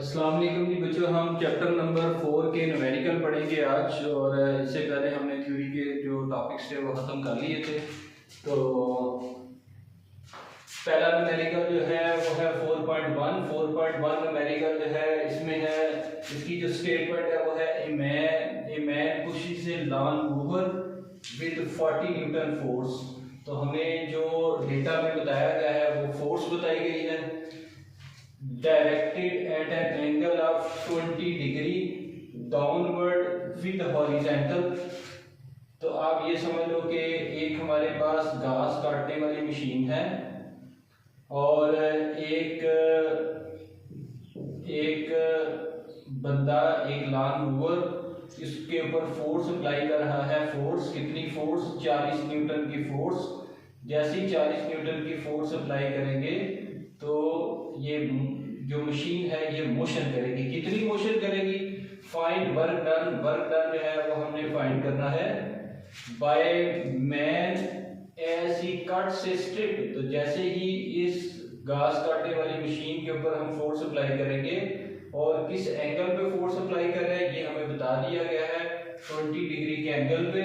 अस्सलाम वालेकुम जी बच्चों, हम चैप्टर नंबर 4 के न्यूमेरिकल पढ़ेंगे आज। और इससे पहले हमने थ्योरी के जो टॉपिक्स थे वो ख़त्म कर लिए थे। तो पहला न्यूमेरिकल जो है वो है 4.1 न्यूमेरिकल जो है इसमें है, इसकी जो स्टेटमेंट है वो है a man pushes a lawn mower with 40 newton force. तो हमें जो डेटा में बताया गया है वो फोर्स बताई गई है, directed at an angle of 20 degree downward with horizontal। तो आप ये समझ लो कि एक हमारे पास घास काटने वाली मशीन है और एक बंदा, एक लॉन मूवर इसके ऊपर फोर्स अप्लाई कर रहा है। फोर्स कितनी? फोर्स 40 न्यूटन की फोर्स। जैसे ही 40 न्यूटन की फोर्स अप्लाई करेंगे तो ये जो मशीन है ये मोशन करेगी। कितनी मोशन करेगी? Find work done. Work done जो है वो हमने फाइंड करना है by man as he cuts a strip. तो जैसे ही इस घास काटने वाली मशीन के ऊपर हम फोर्स अप्लाई करेंगे और किस एंगल पे फोर्स अप्लाई कर रहे हैं ये हमें बता दिया गया है, 20 डिग्री के एंगल पे।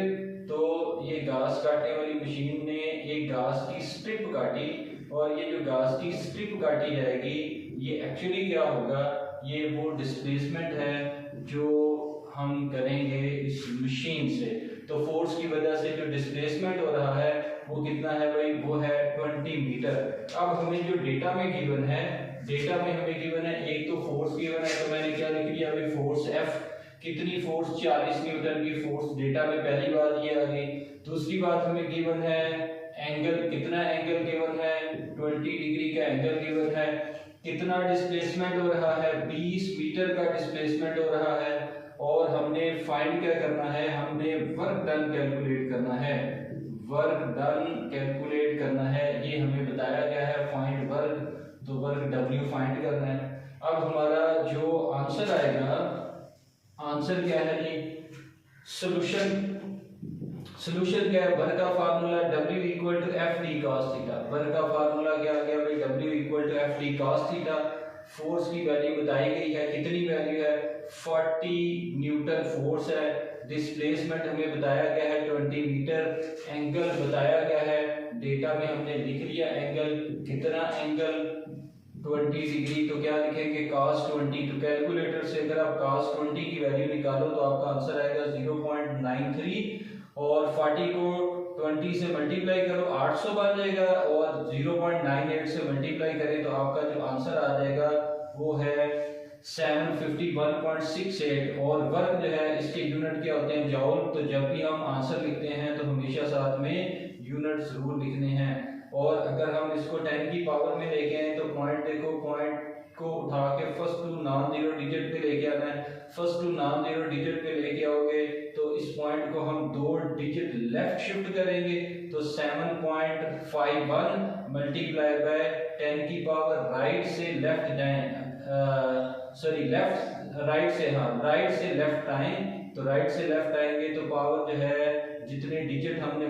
तो ये घास काटने वाली मशीन ने एक घास की स्ट्रिप काटी और ये जो घास की स्ट्रिप काटी जाएगी ये एक्चुअली क्या होगा, ये वो डिस्प्लेसमेंट है जो हम करेंगे इस मशीन से। तो फोर्स की वजह से जो डिस्प्लेसमेंट हो रहा है वो कितना है भाई? वो है 20 मीटर। अब हमें जो डेटा में गिवन है, डेटा में हमें गिवन है, एक तो फोर्स गिवन है तो मैंने क्या लिख दिया अभी? Force F। कितनी फोर्स? 40 न्यूटन की फोर्स। डेटा में पहली बात ये आ गई। दूसरी बात हमें गिवन है एंगल। कितना एंगल गिवन है? 20 डिग्री का एंगल गिवन है। कितना डिस्प्लेसमेंट हो रहा है? 20 मीटर का डिस्प्लेसमेंट हो रहा है। और हमने फाइंड क्या करना है? हमने वर्क डन कैलकुलेट करना है। वर्क डन कैलकुलेट करना है, ये हमें बताया गया है। फाइंड वर्क, तो वर्क W फाइंड करना है। अब हमारा जो आंसर आएगा, आंसर क्या है जी? सॉल्यूशन। सॉल्यूशन क्या है? वर्क का formula W equal to F D cos theta. Work का फार्मूला क्या आ गया भाई? W equal to F D cos theta. Force की वैल्यू बताई गई है, कितनी वैल्यू है? 40 न्यूटन फोर्स है। डिस्प्लेसमेंट हमें बताया गया है 20 मीटर। एंगल बताया गया है, डेटा में हमने लिख लिया एंगल। कितना एंगल? 20 डिग्री। तो क्या लिखेंगे? cos 20। तो कैलकुलेटर से अगर आप cos 20 की वैल्यू निकालो तो आपका आंसर आएगा 0.93 और 40 को 20 से मल्टीप्लाई करो 800 बन जाएगा और 0.98 से मल्टीप्लाई करें तो आपका जो आंसर आ जाएगा वो है 751.68। और वर्क जो है इसके यूनिट क्या होते हैं? जॉल। तो जब भी हम आंसर लिखते हैं तो हमेशा साथ में यूनिट जरूर लिखने हैं। और अगर हम इसको 10 की पावर में लेके आए तो पॉइंट देखो, पॉइंट को उठा के first two non zero digit पे लेके आना है। First two non zero digit पे लेके आओगे तो इस पॉइंट को हम 2 डिजिट लेफ्ट शिफ्ट करेंगे तो 7.51 मल्टीप्लाई बाय 10 की पावर राइट से लेफ्ट जाएं, सॉरी लेफ्ट राइट से, हाँ राइट से लेफ्ट आए। तो राइट से लेफ्ट आएंगे तो पावर जो है जितने डिजिट हमने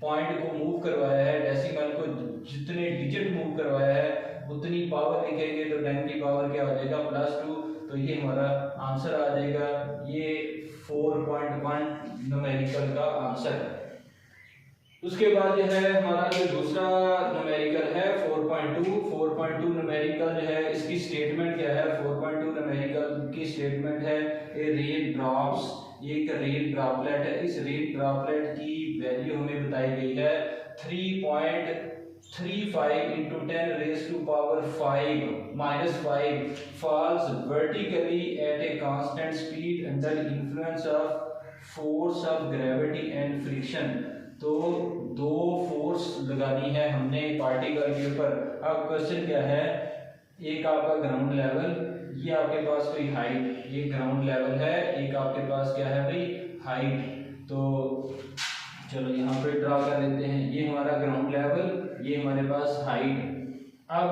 पॉइंट को मूव करवाया है, डेसिमल को जितने डिजिट मूव करवाया है उतनी पावर लिखेंगे तो 10 की पावर क्या हो जाएगा? +2। तो ये हमारा आंसर आ जाएगा। ये 4.1 न्यूमेरिकल का आंसर है। उसके बाद जो है हमारा जो दूसरा न्यूमेरिकल है 4.2 न्यूमेरिकल जो है इसकी स्टेटमेंट क्या है? 4.2 न्यूमेरिकल की स्टेटमेंट है ए रेन ड्रॉप्स। एक रेन ड्रॉपलेट है, इस रेन ड्रॉपलेट की वैल्यू हमें बताई गई है 3.35 into 10 raised to power 5 -5 falls vertically at a constant speed under influence of force of gravity and friction। तो दो फोर्स लगानी है हमने पार्टिकल के ऊपर। अब क्वेश्चन क्या है? एक आपका ग्राउंड लेवल, ये आपके पास कोई हाइट, ये ग्राउंड लेवल है, एक आपके पास क्या है भाई? हाइट। तो चलो यहाँ पे ड्रा कर लेते हैं, ये हमारा ग्राउंड लेवल, ये हमारे पास हाइट। अब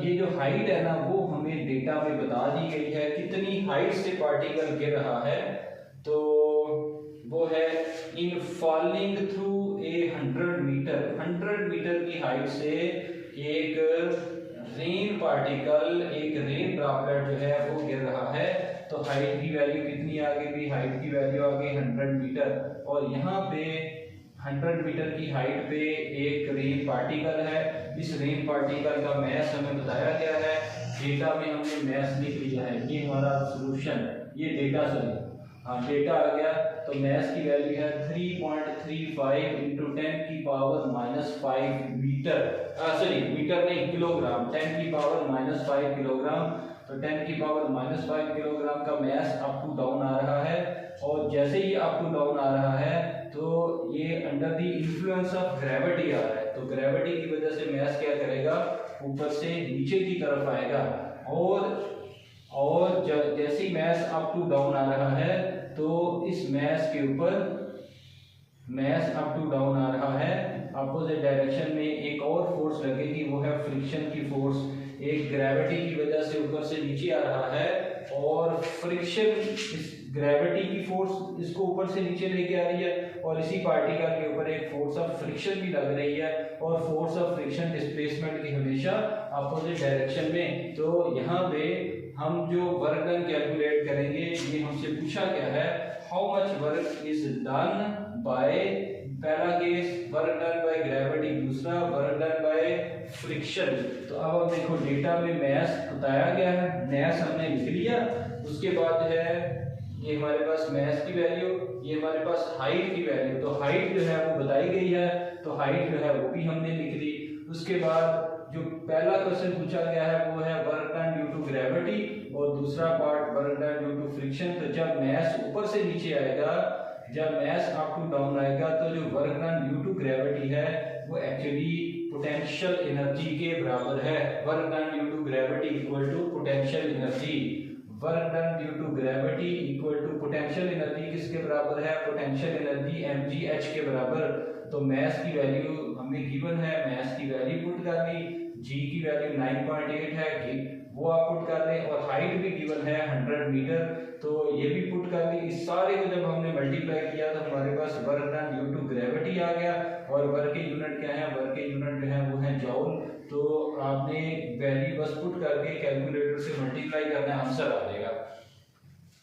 ये जो हाइट है ना वो हमें डेटा में बता दी गई है, कितनी हाइट से पार्टिकल गिर रहा है। तो वो है in falling through a 100 metre. 100 metre की हाइट से एक रेन पार्टिकल, एक रेन ड्रॉपलेट जो है वो गिर रहा है, तो हाइट की वैल्यू कितनी आ गई भी, हाइट की वैल्यू आ गई 100 मीटर। और यहाँ पे 100 मीटर की हाइट पे एक रेन पार्टिकल है। इस रेन पार्टिकल का मैस हमें बताया गया है, डेटा में हमने मैस लिख लिया है, ये हमारा सॉल्यूशन, ये डेटा सॉरी हाँ डेटा आ गया। तो मैस की वैल्यू है 3.35 इंटू 10 की पावर -5 मीटर, सॉरी मीटर नहीं किलोग्राम, 10 की पावर -5 किलोग्राम। तो 10 की पावर -5 किलोग्राम का मैस अप टू डाउन आ रहा है। और जैसे ही अप टू डाउन आ रहा है तो ये under the influence of gravity आ रहा है। तो ग्रेविटी की वजह से मैस क्या करेगा, ऊपर से नीचे की तरफ आएगा। और जैसे ही मैस अप टू डाउन आ रहा है तो इस मैस के ऊपर मैस अप टू डाउन आ रहा है, अपोजिट डायरेक्शन में एक और फोर्स लगेगी, वो है फ्रिक्शन की फोर्स। एक ग्रेविटी की वजह से ऊपर से नीचे आ रहा है और फ्रिक्शन, इस ग्रेविटी की फोर्स इसको ऊपर से नीचे लेके आ रही है और इसी पार्टिकल के ऊपर एक फोर्स ऑफ फ्रिक्शन भी लग रही है। और फोर्स ऑफ फ्रिक्शन डिस्प्लेसमेंट की हमेशा अपोजिट डायरेक्शन में। तो यहाँ पे हम जो वर्क डन कैलकुलेट करेंगे, ये हमसे पूछा गया है how much work is done by, पहला case work done by gravity, दूसरा वर्क डन बाय फ्रिक्शन। तो अब आप देखो डेटा में मैस बताया गया है, मैस हमने लिख लिया। उसके बाद है ये हमारे पास मैस की वैल्यू, ये हमारे पास हाइट की वैल्यू। तो हाइट जो है वो बताई गई है, तो हाइट जो है वो भी हमने लिख ली। उसके बाद जो पहला क्वेश्चन पूछा गया है वो है work done due to gravity और दूसरा part work done due to friction. तो जब मैस ऊपर से नीचे आएगा, जब मैस अप टू डाउन आएगा, तो जो work done due to gravity है वो एक्चुअली पोटेंशियल एनर्जी के बराबर है। Work done due to gravity equal to potential energy, work done due to gravity equal to potential energy किसके बराबर है, पोटेंशियल एनर्जी mgh के बराबर। तो मैस की वैल्यू हमें गिवन है, मैस की वैल्यू पुट कर ली, g की वैल्यू 9.8 है वो आप पुट कर लें, और हाइट भी गिवन है 100 मीटर, तो ये भी पुट कर ली। इस सारे को जब हमने मल्टीप्लाई किया तो हमारे पास work done due to gravity आ गया। और वर्क के यूनिट क्या है, वर्क के यूनिट जो है वो है जॉल। तो आपने वैल्यू बस पुट करके कैलकुलेटर से मल्टीप्लाई करना, आंसर आ जाएगा।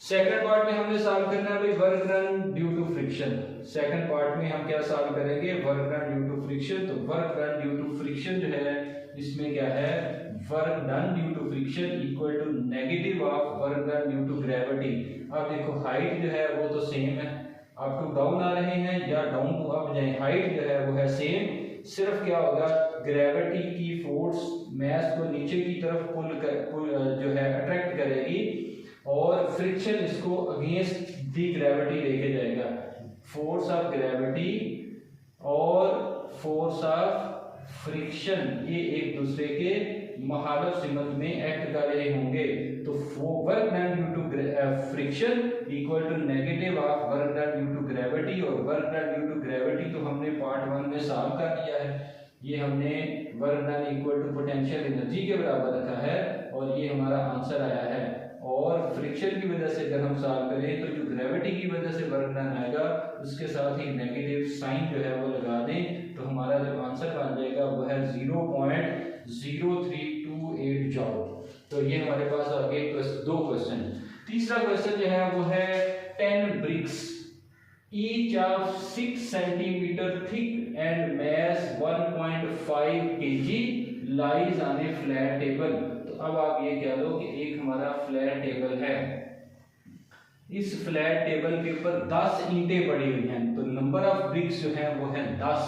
सेकंड पार्ट में हमने सॉल्व करना है भाई work done due to friction. Second part में हम क्या सॉल्व करेंगे, work done due to friction. तो work done due to friction जो है इसमें क्या है, work done due to friction equal to negative of work done due to gravity. अब देखो हाइट जो है वो तो सेम है, अप टू डाउन आ रहे हैं या डाउन टू अप जाए, हाइट जो है वो है सेम। सिर्फ क्या होगा, ग्रेविटी की फोर्स मैस को नीचे की तरफ पुल जो है अट्रैक्ट करेगी और फ्रिक्शन इसको अगेंस्ट दी ग्रेविटी लेके जाएगा। फोर्स ऑफ ग्रेविटी और फोर्स ऑफ फ्रिक्शन ये एक दूसरे के मुखालिफ संबंध में एक्ट कर रहे होंगे। तो work done due to friction equal to negative of work done due to gravity. और work done due to gravity तो हमने पार्ट 1 में सॉल्व कर लिया है, ये हमने work done equal to potential energy के बराबर रखा है और ये हमारा आंसर आया है। और फ्रिक्शन की वजह से अगर हम सॉल्व करें तो जो ग्रेविटी की वजह से वर्क डन आएगा उसके साथ ही नेगेटिव साइन जो है वो लगा दें, तो हमारा जो आंसर बन जाएगा वो है 0.0328 जॉल। तो ये हमारे पास आगे दो क्वेश्चन। तीसरा क्वेश्चन जो है वो है 10 BRICS each of 6 centimeter thick and mass 1.5 kg lies on a flat table। तो अब आप ये कह लो कि एक हमारा फ्लैट टेबल है, इस फ्लैट टेबल के ऊपर 10 ईंटें पड़ी हुई हैं, तो नंबर ऑफ ब्रिक्स जो है वो है 10।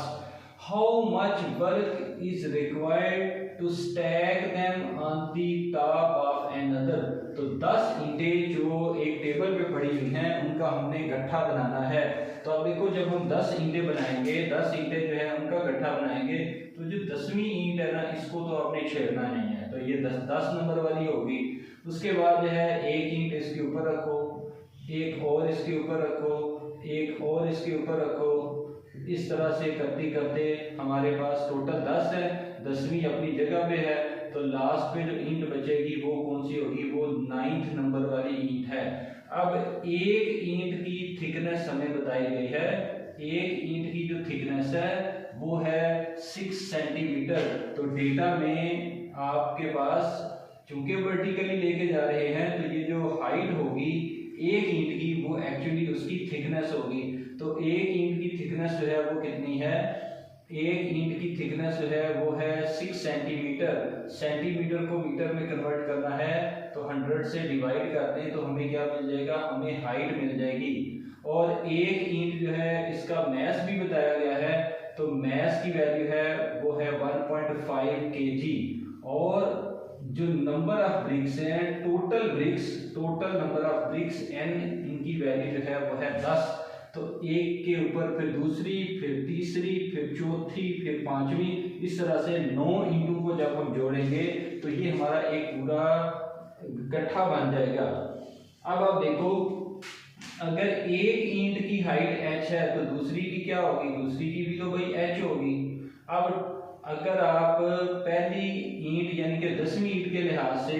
How much work is required to stack them on the top of another. तो 10 ईंटें जो एक टेबल पे पड़ी हुई हैं उनका हमने गट्ठा बनाना है। तो अब देखो जब हम 10 ईंटें बनाएंगे, 10 ईंटें जो है उनका गट्ठा बनाएंगे, तो जो 10वीं ईंट है ना इसको तो आपने छेड़ना नहीं है, तो ये 10 नंबर वाली होगी। उसके बाद जो है एक ईंट इसके ऊपर रखो, एक और इसके ऊपर रखो, एक और इसके ऊपर रखो, इस तरह से करते करते हमारे पास टोटल 10 है, 10वीं अपनी जगह पे है। तो लास्ट पे जो ईंट बचेगी वो कौन सी होगी, वो 9th नंबर वाली ईंट है। अब एक ईंट की थिकनेस हमें बताई गई है, एक ईंट की जो थिकनेस है वो है 6 सेंटीमीटर। तो डेटा में आपके पास चूंकि वर्टिकली लेके जा रहे हैं तो ये जो हाइट होगी एक ईंट की वो एक्चुअली उसकी थिकनेस होगी। तो एक ईंट की थिकनेस जो है वो कितनी है, एक ईंट की थिकनेस जो है वो है 6 सेंटीमीटर। सेंटीमीटर को मीटर में कन्वर्ट करना है तो 100 से डिवाइड करते हैं तो हमें क्या मिल जाएगा, हमें हाइट मिल जाएगी। और एक ईंट जो है इसका मैस भी बताया गया है, तो मैस की वैल्यू है वो है 1.5 kg। और जो नंबर ऑफ ब्रिक्स हैं, total number of BRICS n, इनकी वैल्यू जो है वो है 10। तो एक के ऊपर फिर दूसरी, फिर तीसरी, फिर चौथी, फिर पांचवी, इस तरह से 9 इंटू को जब हम जोड़ेंगे तो ये हमारा एक पूरा गट्ठा बन जाएगा। अब आप देखो, अगर एक ईंट की हाइट h है तो दूसरी की क्या होगी, दूसरी की भी तो भाई h होगी। अब अगर आप पहली ईंट यानी कि 10वीं ईंट के लिहाज से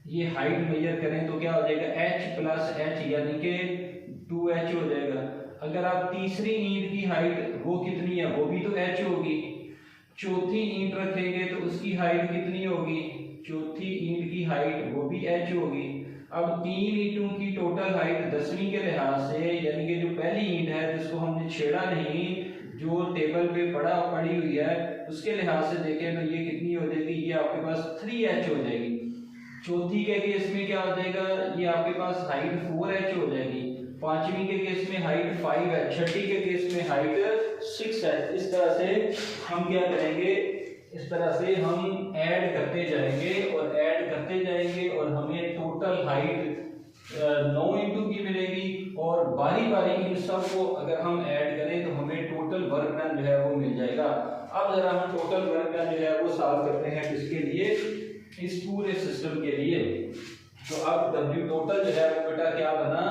ये हाइट मेजर करें तो क्या हो जाएगा, h प्लस h यानी कि 2h हो जाएगा। अगर आप तीसरी ईंट की हाइट वो कितनी है, वो भी तो h होगी। चौथी ईंट रखेंगे तो उसकी हाइट कितनी होगी, चौथी ईंट की हाइट वो भी h होगी। अब 3 ईंटों की टोटल हाइट 10वीं के लिहाज से, यानी कि जो पहली ईंट है जिसको हमने छेड़ा नहीं, जो टेबल पे पड़ी हुई है, उसके लिहाज से देखें तो ये कितनी हो जाएगी, ये आपके पास 3h हो जाएगी। चौथी के केस में क्या हो जाएगा, ये आपके पास हाइट 4h हो जाएगी। पांचवी के केस में हाइट 5 है, छठी के केस में हाइट 6 है। इस तरह से हम क्या करेंगे, इस तरह से हम ऐड करते जाएंगे और ऐड करते जाएंगे और हमें टोटल हाइट 9 इंटू की मिलेगी। और बारी बारी इन सब को अगर हम ऐड करें तो हमें टोटल वर्क डन जो है वो मिल जाएगा। अब जरा हम टोटल वर्क डन जो है वो सॉल्व करते हैं, किसके लिए, इस पूरे सिस्टम के लिए। तो अब W टोटल जो है वो बेटा क्या बना,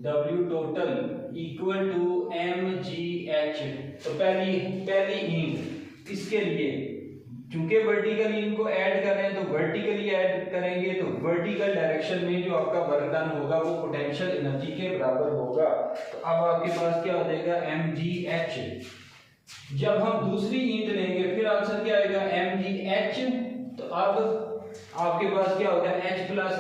W total equal to mgh। तो पहली ईंट, इसके लिए चूंकि वर्टिकली इनको ऐड कर रहे हैं तो वर्टिकली ऐड करेंगे तो वर्टिकल डायरेक्शन में जो आपका वर्क डन होगा वो पोटेंशियल एनर्जी के बराबर होगा। तो अब आपके पास क्या हो जाएगा, mgh। जब हम दूसरी ईंट लेंगे फिर आंसर क्या आएगा, mgh। तो अब आपके पास क्या होगा, h प्लस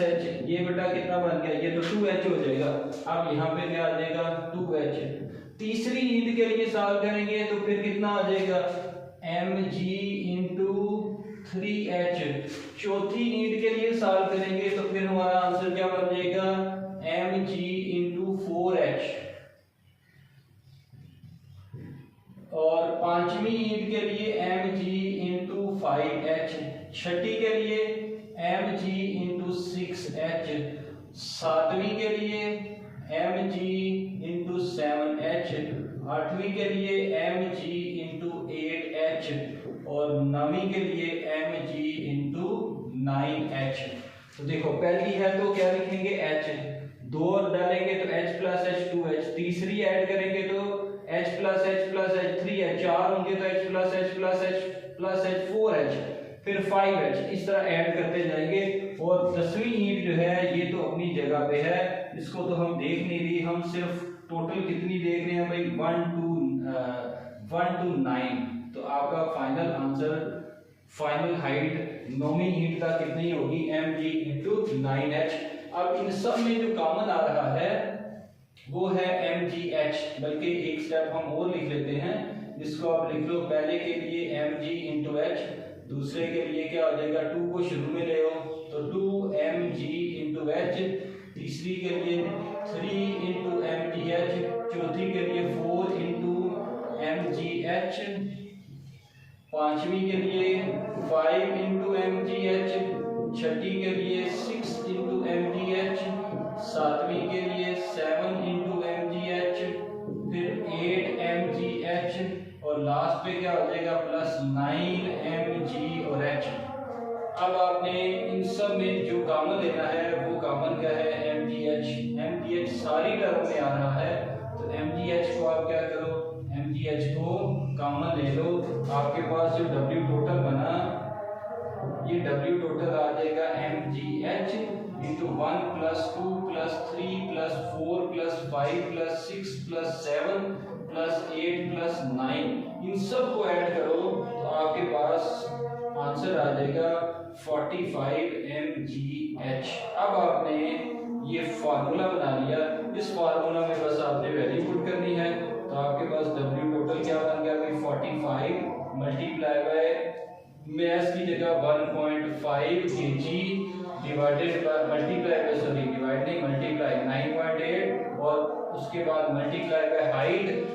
h, ये बेटा कितना बन गया, ये तो 2h हो जाएगा। अब यहाँ पे क्या आ जाएगा, 2h। तीसरी ईंट के लिए सॉल्व करेंगे तो फिर कितना आ जाएगा, mg इंटू 3h। चौथी ईंट के लिए सॉल्व करेंगे तो फिर हमारा आंसर क्या बन जाएगा, mg इंटू 4h। और पांचवी ईंट के लिए mg इंटू 5h। छठी के लिए mg इंटू 6h। सातवीं के लिए mg इंटू 7h। आठवीं के लिए mg इंटू 8h। और नवीं के लिए mg इंटू 9h। तो देखो पहली है तो क्या लिखेंगे, h, दो डालेंगे तो h प्लस h 2h। तीसरी ऐड करेंगे तो h plus h plus h 3h। चार होंगे तो h plus h plus h plus h 4h, फिर 5h। इस तरह ऐड करते जाएंगे। और 10वीं ईंट जो है ये तो अपनी जगह पे है, इसको तो हम देख नहीं रही, हम सिर्फ टोटल कितनी देख रहे हैं भाई, 1 to 9। तो आपका फाइनल आंसर, फाइनल हाइट 9वीं ईंट का कितनी होगी, mg इंटू 9h। अब इन सब में जो कॉमन आ रहा है वो है mgh, बल्कि एक स्टेप हम और लिख लेते हैं, जिसको आप लिख लो, पहले के लिए mg इंटू h, दूसरे के लिए क्या हो जाएगा, 2 को शुरू में ले आओ तो 2mg इंटू h। तीसरी के लिए 3 इंटू mgh। चौथी के लिए 4 इंटू mgh। पांचवी के लिए 5 इंटू mgh। छठी के लिए 6 इंटू mgh। सातवीं के लिए 7 इंटू mgh। फिर 8 mgh। और लास्ट पे क्या हो जाएगा, प्लस 9 mg और h। अब आपने इन सब में जो कॉमन लेना है वो कॉमन क्या है, mgh सारी टर्म में आ रहा है। तो mgh को आप क्या करो, mgh को कॉमन ले लो। आपके पास जो w टोटल बना, ये w टोटल आ जाएगा mgh into 1 plus 2 plus 3 plus 4 plus 5 plus 6 plus 7 plus 8 plus 9। इन सब को ऐड करो तो आपके पास आंसर आ जाएगा 45 mgh। अब आपने ये फार्मूला बना लिया, इस फार्मूला में बस आपने वैल्यू पुट करनी है, तो आपके पास W टोटल क्या बन गया भाई 45 मल्टीप्लाई बाय मैस की जगह 1.5 kg divided by multiply by sorry divide नहीं मल्टीप्लाई 9.8 और उसके बाद मल्टीप्लाई बाय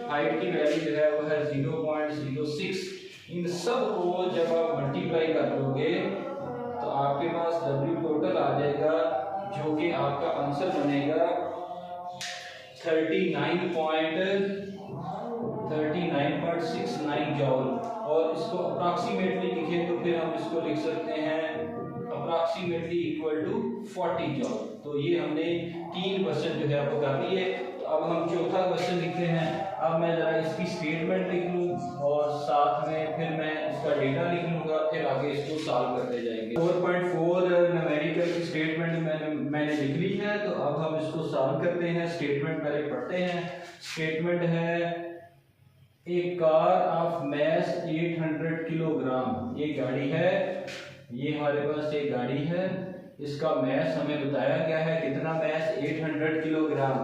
हाइट की वैल्यू जो है वो है 0.06। इन सब को जब आप मल्टीप्लाई कर लोगे तो आपके पास W टोटल आ जाएगा जो कि आपका आंसर बनेगा 39.69 जॉल। और इसको अप्रॉक्सीमेटली लिखें तो फिर हम इसको लिख सकते हैं अप्रॉक्सीमेटली इक्वल टू 40 जॉल। तो ये हमने 3 क्वेश्चन जो है वो कर लिए। तो अब हम चौथा क्वेश्चन लिखते हैं। अब मैं जरा इसकी स्टेटमेंट लिख लूँ और साथ में फिर मैं इसका डेटा लिख लूँगा, फिर आगे इसको सॉल्व करते जाएंगे। 4.4 न्यूमेरिकल की स्टेटमेंट मैंने लिख ली है। तो अब हम इसको सॉल्व करते हैं। स्टेटमेंट पहले पढ़ते हैं। स्टेटमेंट है एक कार ऑफ मैस 800 किलोग्राम। ये गाड़ी है, ये हमारे पास एक गाड़ी है, इसका मैस हमें बताया गया है कितना mass 800 kilogram.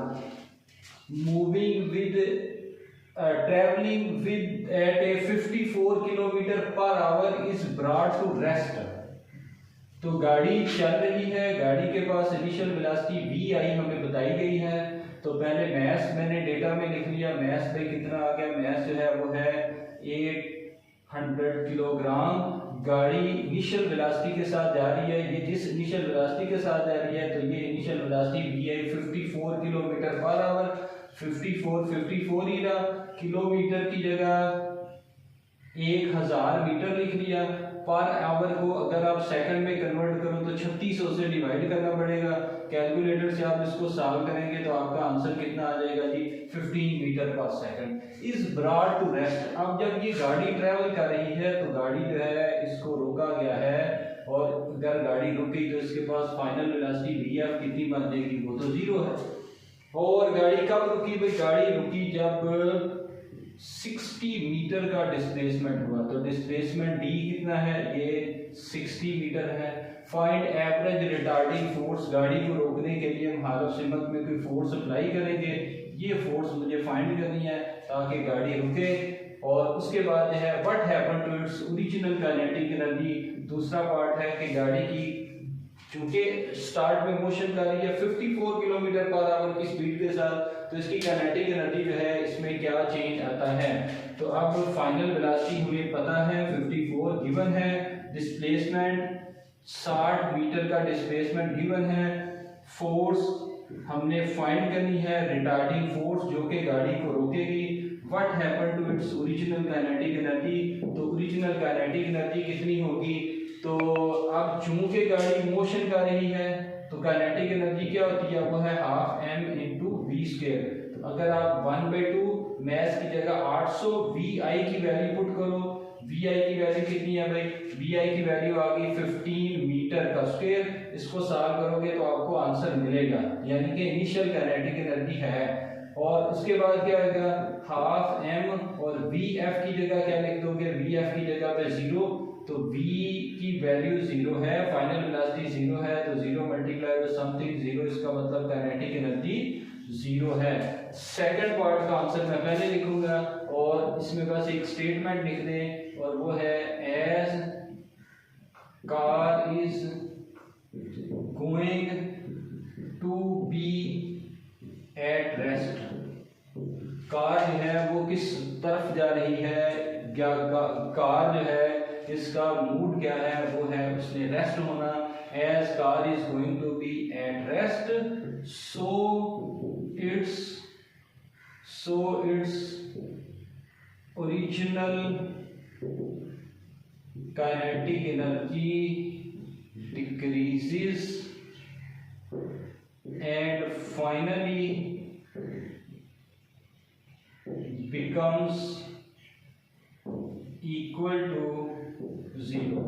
Moving with travelling with at a 54 kilometre per hour is brought to rest. तो गाड़ी चल रही है, गाड़ी के पास इनिशियल वेलोसिटी v आई हमें बताई गई है। तो पहले मैस मैंने डेटा में लिख लिया, मैस पे कितना आ गया, मैस जो है वो है 800 किलोग्राम। गाड़ी इनिशियल वेलोसिटी के साथ जा रही है, ये जिस इनिशियल वेलोसिटी के साथ जा रही है तो ये initial velocity v I 54 kilometre per our. 54 ही रहा, किलोमीटर की जगह 1000 मीटर लिख लिया। पर आवर को अगर आप सेकंड में कन्वर्ट करो तो 3600 से डिवाइड करना पड़ेगा। कैलकुलेटर से आप इसको सॉल्व करेंगे तो आपका आंसर कितना आ जाएगा जी 15 metre per second is brought to rest. अब जब ये गाड़ी ट्रेवल कर रही है तो गाड़ी जो है इसको रोका गया है, और अगर गाड़ी रुकी तो इसके पास फाइनल वेलोसिटी vf कितनी बन जाएगी, वो तो 0 है। और गाड़ी कब रुकी भाई, गाड़ी रुकी जब 60 मीटर का डिस्प्लेसमेंट हुआ। तो डिस्प्लेसमेंट d कितना है, ये 60 मीटर है। फाइंड एवरेज रिटार्डिंग फोर्स, गाड़ी को रोकने के लिए हम हालत सिमत में कोई फोर्स अप्लाई करेंगे, ये फोर्स मुझे फाइंड करनी है ताकि गाड़ी रुके। और उसके बाद जो है what happen to its original kinetic energy. दूसरा पार्ट है कि गाड़ी की चूंकि स्टार्ट में मोशन कर रही है 54 किलोमीटर पर आवर की स्पीड के साथ, तो इसकी काइनेटिक एनर्जी जो है इसमें क्या चेंज आता है। तो अब फाइनल वेलोसिटी हमें पता है 54 गिवन है, डिस्प्लेसमेंट 60 मीटर का डिस्प्लेसमेंट गिवन है, फोर्स हमने फाइंड करनी है रिटार्डिंग फोर्स जो कि गाड़ी को रोकेगी। What happen to its original kinetic energy, तो ओरिजिनल काइनेटिक एनर्जी कितनी होगी। तो अब चूंकि गाड़ी मोशन कर रही है तो काइनेटिक एनर्जी क्या होती है, वो है half m into we square. तो अगर आप 1/2 मैस की जगह 800 वी आई की वैल्यू पुट करो, वी आई की वैल्यू कितनी है भाई, वी आई की वैल्यू आ गई 15 मीटर का स्क्वायर। इसको सॉल्व करोगे तो आपको आंसर मिलेगा, यानी कि इनिशियल काइनेटिक एनर्जी है। और उसके बाद क्या आएगा, हाफ m और वी एफ की जगह क्या लिख दोगे, वी एफ की जगह पे 0, तो v की वैल्यू 0 है, फाइनल वेलोसिटी 0 है, तो 0 मल्टीप्लाई बाय समथिंग 0, इसका मतलब काइनेटिक एनर्जी 0 है। सेकंड पार्ट का आंसर मैं पहले लिखूंगा और इसमें बस एक स्टेटमेंट लिख दें, और वो है as car is going to be at rest. Car जो है वो किस तरफ जा रही है, कार जो है इसका मूड क्या है, वो है उसने रेस्ट होना। As car is going to be at rest, so its original kinetic energy decreases and finally becomes equal to 0।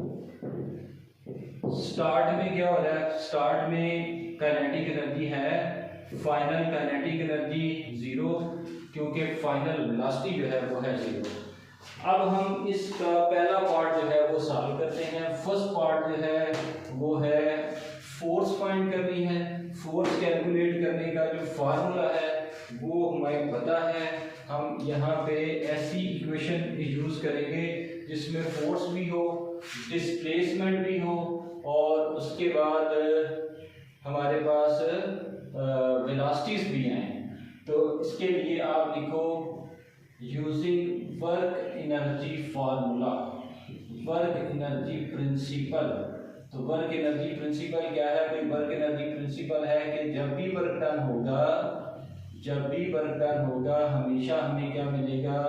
Start में क्या हो रहा है, स्टार्ट में काइनेटिक एनर्जी है, फाइनल काइनेटिक एनर्जी 0, क्योंकि फाइनल वेलोसिटी जो है वो है 0। अब हम इसका पहला पार्ट जो है वो सॉल्व करते हैं। फर्स्ट पार्ट जो है वो है फोर्स फाइंड करनी है। फोर्स कैलकुलेट करने का जो फार्मूला है वो हमें पता है। हम यहाँ पे ऐसी इक्वेशन यूज करेंगे जिसमें फोर्स भी हो, डिस्प्लेसमेंट भी हो और उसके बाद हमारे पास वेलोसिटीज भी हैं। तो इसके लिए आप लिखो using work energy formula, work energy principal. तो वर्क एनर्जी प्रिंसिपल क्या है भाई? वर्क एनर्जी प्रिंसिपल है कि जब भी वर्क डन होगा हमेशा हमें क्या मिलेगा?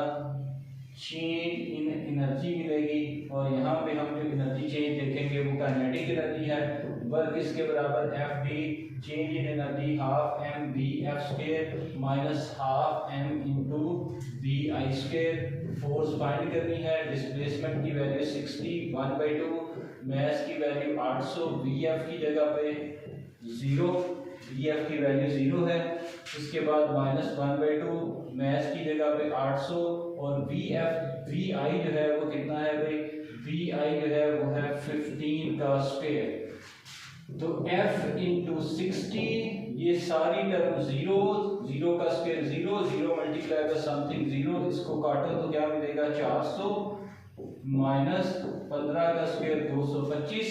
चेंज इन एनर्जी मिलेगी। और यहाँ पे हम जो एनर्जी चेंज देखेंगे वो काइनेटिक एनर्जी है। वर्क इसके बराबर F D, change in energy half M V F square minus half M into V I square. Force find करनी है। डिस्प्लेसमेंट की वैल्यू 60 1/2, मैस की वैल्यू 800, वी एफ की जगह पे 0, वी एफ की वैल्यू 0 है। उसके बाद माइनस 1/2, मैस की जगह पे 800 और वी आई जो है वो कितना है भाई? वी आई जो है वो है 15 का स्क्वायर। तो f इंटू 60, ये सारी टर्म 0 का स्क्वायर 0 मल्टीप्लाई बाय समथिंग 0, इसको काटो तो क्या मिलेगा? 400 माइनस 15 का स्क्वायर 225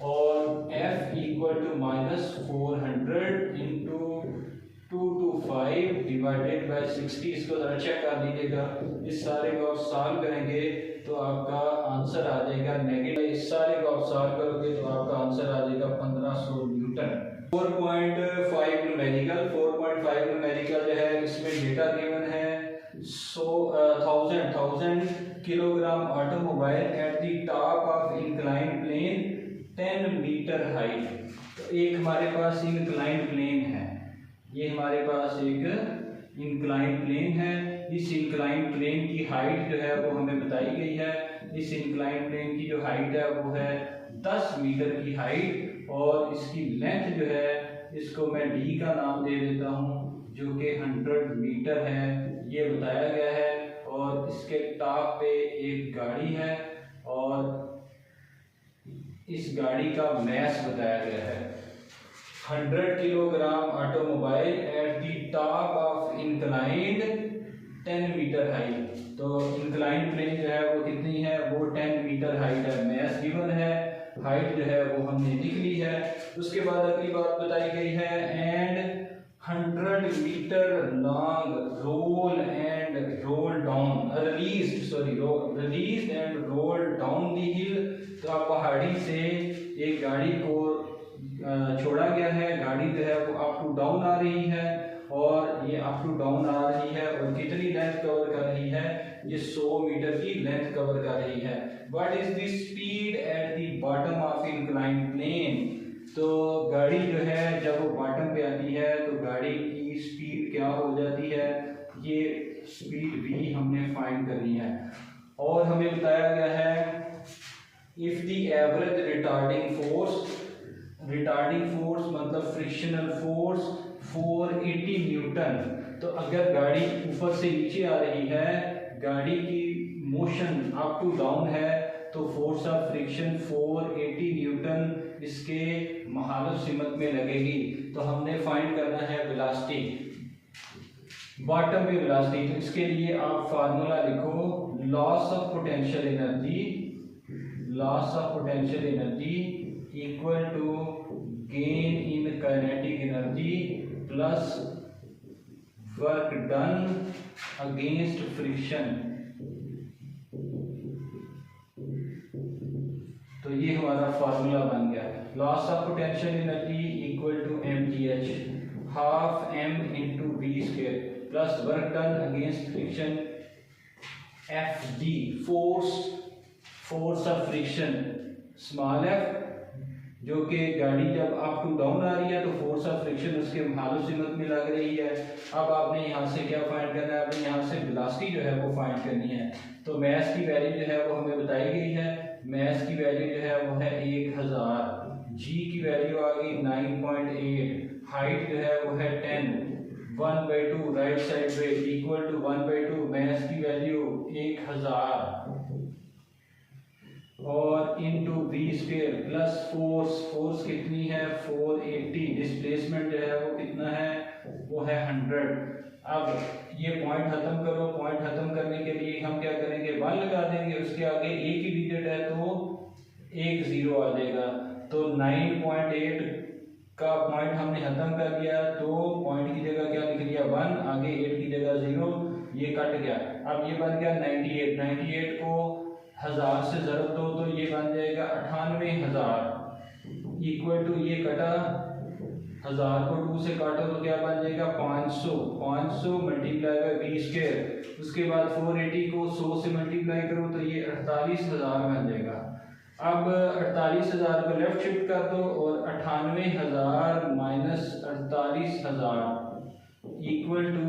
और f equal to minus 400 into 225 divided by 60। इसको जरा चेक कर लीजिएगा। इस सारे को आप सॉल्व करेंगे तो आपका आंसर आ जाएगा नेगेटिव। इस सारे को आप सॉल्व करोगे तो आपका आंसर आ जाएगा 1500 न्यूटन। 4.5 न्यूमेरिकल, 4.5 न्यूमेरिकल जो है इसमें डेटा गिवन है 1000 kilogram automobile at the top of inclined plane 10 metre height. तो एक हमारे पास इंक्लाइंड प्लेन है, ये हमारे पास एक इंक्लाइंड प्लेन है। इस इंक्लाइंड प्लेन की हाइट जो है वो हमें बताई गई है। इस इंक्लाइंड प्लेन की जो हाइट है वो है 10 मीटर की हाइट और इसकी लेंथ जो है इसको मैं d का नाम दे देता हूँ जो कि 100 मीटर है, ये बताया गया है। और इसके टॉप पे एक गाड़ी है और इस गाड़ी का मैस बताया गया है 100 kilogram automobile at the top of inclined 10 metre height. तो इंक्लाइंड प्लेन जो है वो कितनी है? वो 10 मीटर हाइट है। मैस गिवन है, हाइट जो है वो हमने लिख ली है। उसके बाद अगली बात बताई गई है and 100 metre long roll and roll down release and roll down the hill. तो पहाड़ी से एक गाड़ी को छोड़ा गया है। गाड़ी जो है वो अप टू डाउन आ रही है और ये अप टू डाउन आ रही है और कितनी लेंथ कवर कर रही है? ये 100 मीटर की लेंथ कवर कर रही है। What is the speed at the bottom of inclined plane? तो गाड़ी जो है जब वो बॉटम पे आती है तो गाड़ी की स्पीड क्या हो जाती है? ये स्पीड भी हमने फाइंड करनी है। और हमें बताया गया है if the average retarding force मतलब फ्रिक्शनल फोर्स 480 न्यूटन। तो अगर गाड़ी ऊपर से नीचे आ रही है, गाड़ी की मोशन अप टू डाउन है, तो फोर्स ऑफ फ्रिक्शन 480 न्यूटन इसके महालव सिमत में लगेगी। तो हमने फाइंड करना है वेलोसिटी, बॉटम पे वेलोसिटी। तो इसके लिए आप फार्मूला लिखो loss of potential energy equal to gain in kinetic energy plus work done against friction. तो ये हमारा फार्मूला बन गया। Loss of potential energy equal to mgh half m into we square plus work done against friction fd force of friction small f, जो कि गाड़ी जब up to down आ रही है तो फोर्स ऑफ फ्रिक्शन उसके हालत सिमत में लग रही है। अब आपने यहाँ से क्या फाइंड करना है? आपने यहाँ से वेलोसिटी जो है वो फाइंड करनी है। तो मैस की वैल्यू जो है वो हमें बताई गई है। मैस की वैल्यू जो है वो है 1000, जी की वैल्यू आ गई 9.8, हाइट जो है वो है 10, 1/2 राइट साइड पे इक्वल टू 1/2, मैस की वैल्यू 1000 और into we square plus force कितनी है 480, डिस्प्लेसमेंट जो है वो कितना है वो है 100। अब ये पॉइंट खत्म करो, पॉइंट खत्म करने के लिए हम क्या करेंगे 1 लगा देंगे, उसके आगे एक ही डिजिट है तो एक 0 आ जाएगा। तो 9.8 का पॉइंट हमने खत्म कर दिया, तो पॉइंट की जगह क्या लिख दिया 1, आगे 8 की जगह 0, ये कट गया। अब ये बन गया 98 को 1000 से ज़रब दो तो ये बन जाएगा 98,000 इक्वल टू ये कटा 1000 को 2 से काटो तो क्या बन जाएगा 500 मल्टीप्लाई बाय वी स्क्वायर, उसके बाद 480 को 100 से मल्टीप्लाई करो तो ये 48,000 बन जाएगा। अब 48,000 को लेफ्ट शिफ्ट कर दो और 98,000 minus 48,000 equal to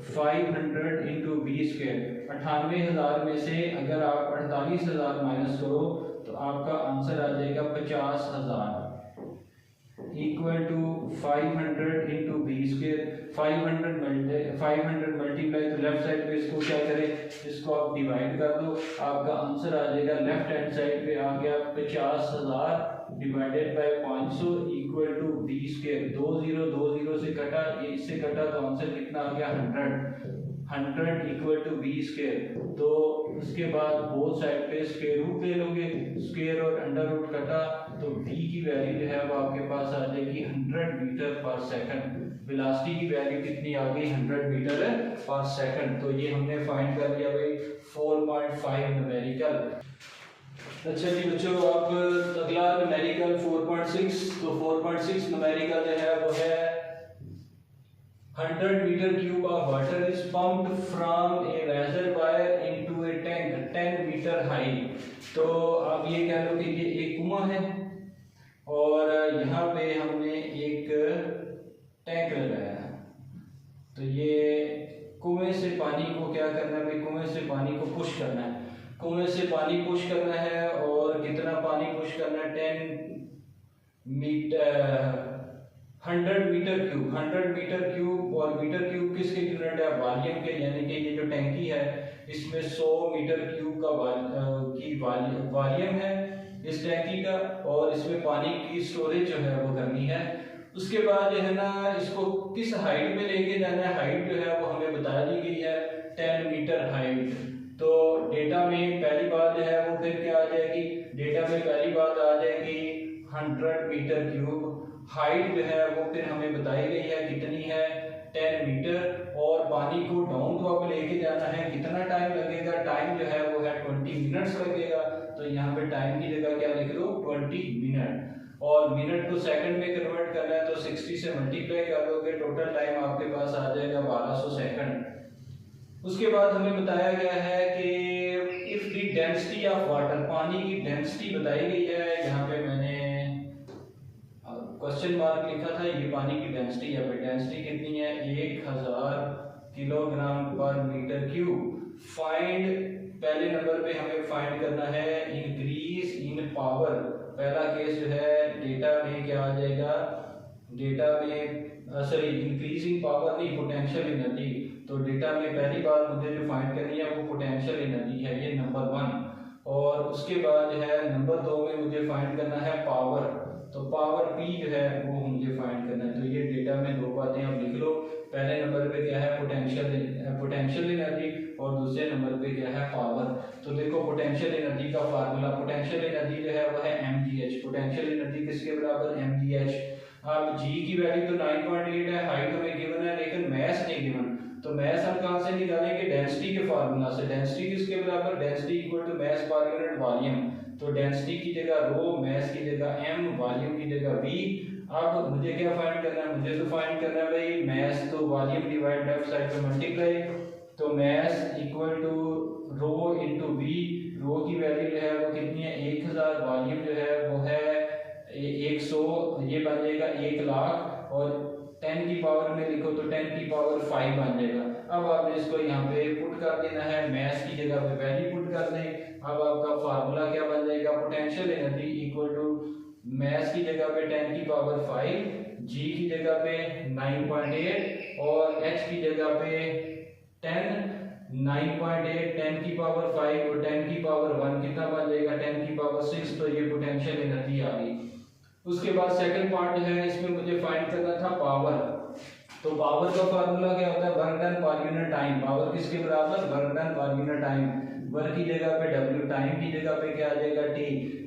500 into we square. 98,000 में से अगर आप 48,000 माइनस करो तो आपका आंसर आ जाएगा 50,000 equal to 500 into we square. 500 multiply तो लेफ्ट साइड पे इसको क्या करें, इसको आप डिवाइड कर दो, आपका आंसर आ जाएगा लेफ्ट हैंड साइड पे आ गया 50,000 divided by 500 equal to V square. 2 0 से कटा, इससे कटा तो आंसर कितना आ गया 100 इक्वल टू वी स्क्वायर। तो उसके बाद बोथ साइड पे स्क्वायर रूट ले लोगे, स्क्वायर और अंडर रूट कटा तो v की वैल्यू जो है वो आपके पास आ जाएगी 100 मीटर पर सेकंड। वेलोसिटी की वैल्यू कितनी आ गई 100 मीटर पर सेकंड। तो ये हमने फाइंड कर लिया भाई 4.5 न्यूमेरिकल। अच्छा जी बच्चों, अब अगला न्यूमेरिकल 4.6। तो 4.6 न्यूमेरिकल जो है वो है 100 meter cube of water is pumped from a reservoir into a tank 10 meter high। तो आप ये कह लो कि ये एक कुआं है और यहाँ पे हमने एक टैंक लगाया है। तो ये कुएं से पानी को क्या करना है भाई, कुएं से पानी को पुश करना है, कुएं से पानी पुश करना है। और कितना पानी पुश करना है 10 metre 100 metre cube. 100 metre cube और मीटर क्यूब किसके यूनिट है वॉल्यूम के, यानी कि ये जो टैंकी है इसमें 100 मीटर क्यूब का वॉल्यूम है इस टैंकी का, और इसमें पानी की स्टोरेज जो है वो करनी है। उसके बाद जो है ना इसको किस हाइट में लेके जाना है, हाइट जो है वो हमें बता दी गई है 10 मीटर हाइट। तो डेटा में पहली बात जो है वो फिर क्या आ जाएगी, डेटा में पहली बात आ जाएगी 100 मीटर क्यूब। हाइट जो है वो फिर हमें बताई गई है कितनी है 10 मीटर, और पानी को डाउन तो अब लेके जाना है, कितना टाइम लगेगा, टाइम जो है वो है 20 मिनट्स लगेगा। तो यहाँ पे टाइम की जगह क्या लिख दो 20 मिनट, और मिनट को सेकंड में कन्वर्ट करना है तो 60 से मल्टीप्लाई कर दोगे, टोटल टाइम आपके पास आ जाएगा 1200 सेकंड। उसके बाद हमें बताया गया है कि if the density of water, पानी की डेंसिटी बताई गई है। यहाँ पे मैंने क्वेश्चन मार्क लिखा था, ये पानी की डेंसिटी है। डेंसिटी कितनी है 1000 किलोग्राम पर मीटर क्यूब। फाइंड, पहले नंबर पे हमें फाइंड करना है इंक्रीज इन पावर। पहला केस जो है डेटा में क्या आ जाएगा, डेटा में सॉरी इंक्रीजिंग पावर नहीं, पोटेंशियल एनर्जी। तो डेटा में पहली बात मुझे जो फाइंड करनी है वो पोटेंशियल एनर्जी है, ये नंबर 1। और उसके बाद जो है नंबर 2 में मुझे फाइंड करना है पावर। तो पावर P जो है वो मुझे फाइंड करना है। तो ये डेटा में दो बातें आप लिख लो, पहले नंबर पे क्या है पोटेंशियल एनर्जी, और दूसरे नंबर पे क्या है पावर। तो देखो पोटेंशियल एनर्जी का फार्मूला, पोटेंशियल एनर्जी जो है वो है mgh। पोटेंशियल एनर्जी किसके बराबर mgh। अब g की वैल्यू तो 9.8 है, हाइट हमें गिवन है लेकिन मैस नहीं गिवन। तो मैस हम कहां से निकालेंगे, डेंसिटी के फार्मूला से। डेंसिटी किसके बराबर, density equal to mass per unit volume. तो डेंसिटी की जगह रो, मैस की जगह m, वॉल्यूम की जगह v। अब मुझे क्या फाइंड करना है, मुझे तो फाइंड करना है भाई मैस तो वॉल्यूम डिवाइड लेफ्ट साइड पे मल्टीप्लाई। तो mass equal to rho into v। Rho की वैल्यू जो है वो कितनी है 1000, वॉल्यूम जो है वो है 100, ये बन जाएगा 1 लाख, और 10 की पावर में लिखो तो 10 की पावर 5 बन जाएगा। अब आपने इसको यहाँ पे पुट कर देना है, मैस की जगह पे वैल्यू पुट कर दें। अब आपका फार्मूला क्या बन जाएगा, potential energy equal to mass की जगह पे 10 की पावर 5, g की जगह पे 9.8 और h की जगह पे 10 9.8 10 की पावर 5 और 10 की पावर 1 कितना बन जाएगा 10 की पावर 6। तो ये पोटेंशियल एनर्जी आ गई। उसके बाद सेकंड पार्ट जो है इसमें मुझे फाइंड करना था पावर। तो पावर का फार्मूला क्या होता है, work done per unit time. Power किसके बराबर, work done per unit time. Work की जगह पे W, टाइम की जगह पे क्या आ जाएगा T।